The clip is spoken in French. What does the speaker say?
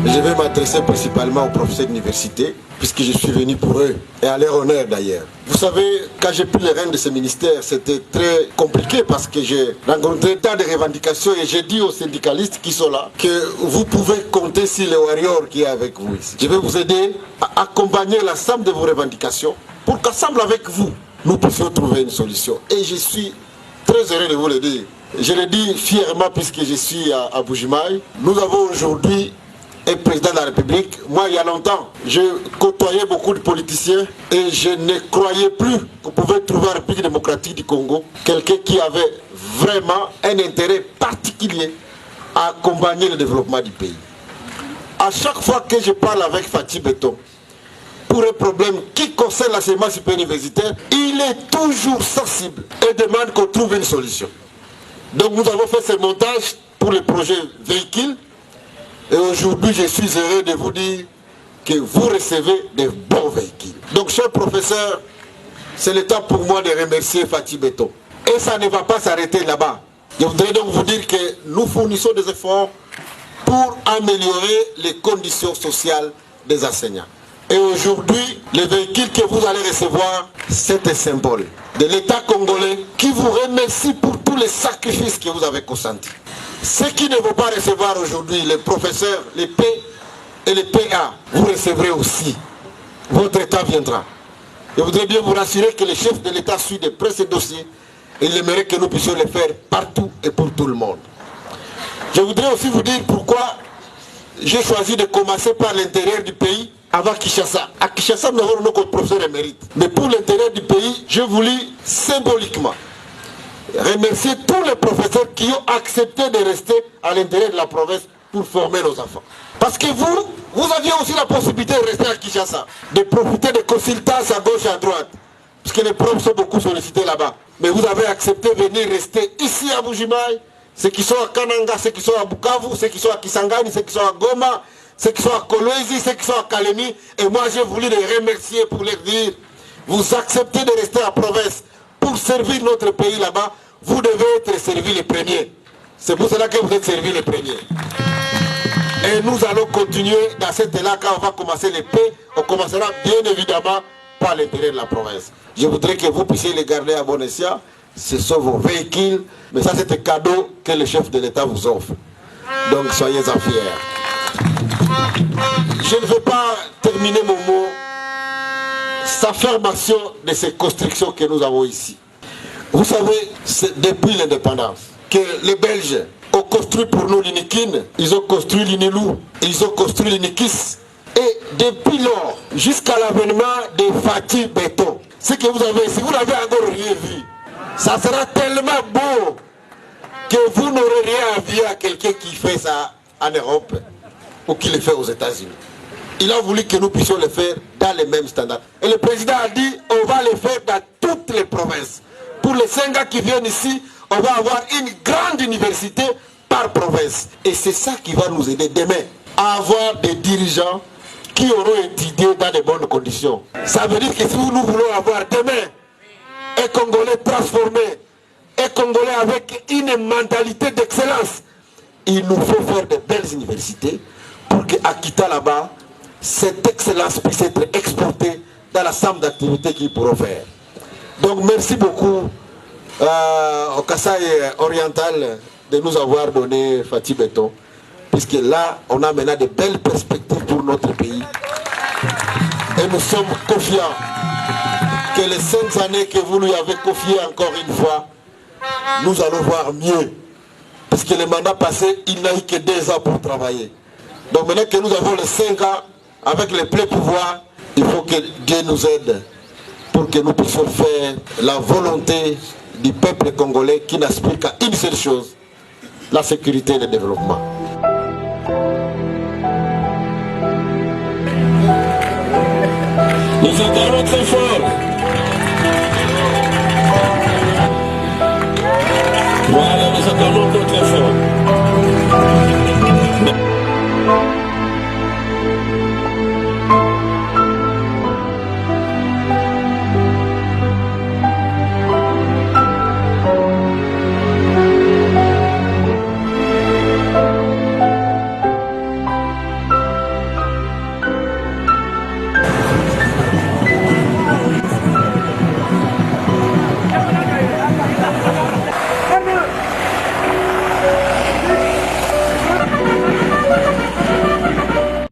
Je vais m'adresser principalement aux professeurs d'université, puisque je suis venu pour eux, et à leur honneur d'ailleurs. Vous savez, quand j'ai pris les rênes de ce ministère, c'était très compliqué parce que j'ai rencontré tant de revendications et j'ai dit aux syndicalistes qui sont là que vous pouvez compter sur les warriors qui est avec vous ici. Je vais vous aider à accompagner l'ensemble de vos revendications pour qu'ensemble avec vous, nous puissions trouver une solution. Et je suis très heureux de vous le dire. Je le dis fièrement puisque je suis à Bujimaï. Nous avons aujourd'hui un président de la République. Moi, il y a longtemps, je côtoyais beaucoup de politiciens et je ne croyais plus qu'on pouvait trouver en République démocratique du Congo quelqu'un qui avait vraiment un intérêt particulier à accompagner le développement du pays. À chaque fois que je parle avec Faty Beton pour un problème qui concerne l'enseignement supérieur universitaire, il est toujours sensible et demande qu'on trouve une solution. Donc nous avons fait ce montage pour le projet véhicule. Et aujourd'hui, je suis heureux de vous dire que vous recevez des bons véhicules. Donc, cher professeur, c'est le temps pour moi de remercier Faty Beton. Et ça ne va pas s'arrêter là-bas. Je voudrais donc vous dire que nous fournissons des efforts pour améliorer les conditions sociales des enseignants. Et aujourd'hui, le véhicule que vous allez recevoir, c'est un symbole de l'État congolais qui vous remercie pour tous les sacrifices que vous avez consentis. Ceux qui ne vont pas recevoir aujourd'hui, les professeurs, les P et les PA, vous recevrez aussi. Votre État viendra. Je voudrais bien vous rassurer que le chef de l'État suit de près ces dossiers et il aimerait que nous puissions le faire partout et pour tout le monde. Je voudrais aussi vous dire pourquoi j'ai choisi de commencer par l'intérieur du pays avant Kinshasa. À Kinshasa, nous avons notre professeur émérite. Mais pour l'intérieur du pays, je voulais symboliquement remercier tous les professeurs qui ont accepté de rester à l'intérieur de la province pour former nos enfants. Parce que vous aviez aussi la possibilité de rester à Kinshasa, de profiter de consultances à gauche et à droite, parce que les profs sont beaucoup sollicités là-bas. Mais vous avez accepté de venir rester ici à Bujimaï, ceux qui sont à Kananga, ceux qui sont à Bukavu, ceux qui sont à Kisangani, ceux qui sont à Goma, ceux qui sont à Kolwezi, ceux qui sont à Kalemi. Et moi j'ai voulu les remercier pour leur dire, vous acceptez de rester à la province pour servir notre pays là-bas. Vous devez être servi les premiers. C'est pour cela que vous êtes servis les premiers. Et nous allons continuer dans cet élan. Quand on va commencer les paix, on commencera bien évidemment par l'intérieur de la province. Je voudrais que vous puissiez les garder à bon escient. Ce sont vos véhicules. Mais ça, c'est un cadeau que le chef de l'État vous offre. Donc, soyez-en fiers. Je ne veux pas terminer mon mot sans affirmation de ces constructions que nous avons ici. Vous savez, c'est depuis l'indépendance que les Belges ont construit pour nous l'Inikin, ils ont construit l'Inilou, ils ont construit l'Inikis. Et depuis lors, jusqu'à l'avènement de Faty Beton, ce que vous avez, si vous n'avez encore rien vu, ça sera tellement beau que vous n'aurez rien à dire à quelqu'un qui fait ça en Europe ou qui le fait aux États-Unis. Il a voulu que nous puissions le faire dans les mêmes standards. Et le président a dit, on va le faire dans toutes les provinces. Pour les 5 gars qui viennent ici, on va avoir une grande université par province. Et c'est ça qui va nous aider demain à avoir des dirigeants qui auront étudié dans de bonnes conditions. Ça veut dire que si nous voulons avoir demain un Congolais transformé, un Congolais avec une mentalité d'excellence, il nous faut faire de belles universités pour qu'à Kita là-bas, cette excellence puisse être exportée dans l'ensemble d'activités qu'ils pourront faire. Donc merci beaucoup au Kasaï oriental de nous avoir donné Faty Beton, puisque là on a maintenant de belles perspectives pour notre pays. Et nous sommes confiants que les 5 années que vous lui avez confiées encore une fois, nous allons voir mieux. Parce que le mandat passé, il n'a eu que 2 ans pour travailler. Donc maintenant que nous avons les 5 ans avec les pleins pouvoirs, il faut que Dieu nous aide pour que nous puissions faire la volonté du peuple congolais qui n'aspire qu'à une seule chose, la sécurité et le développement. Nous acclamons très fort. Voilà, nous acclamons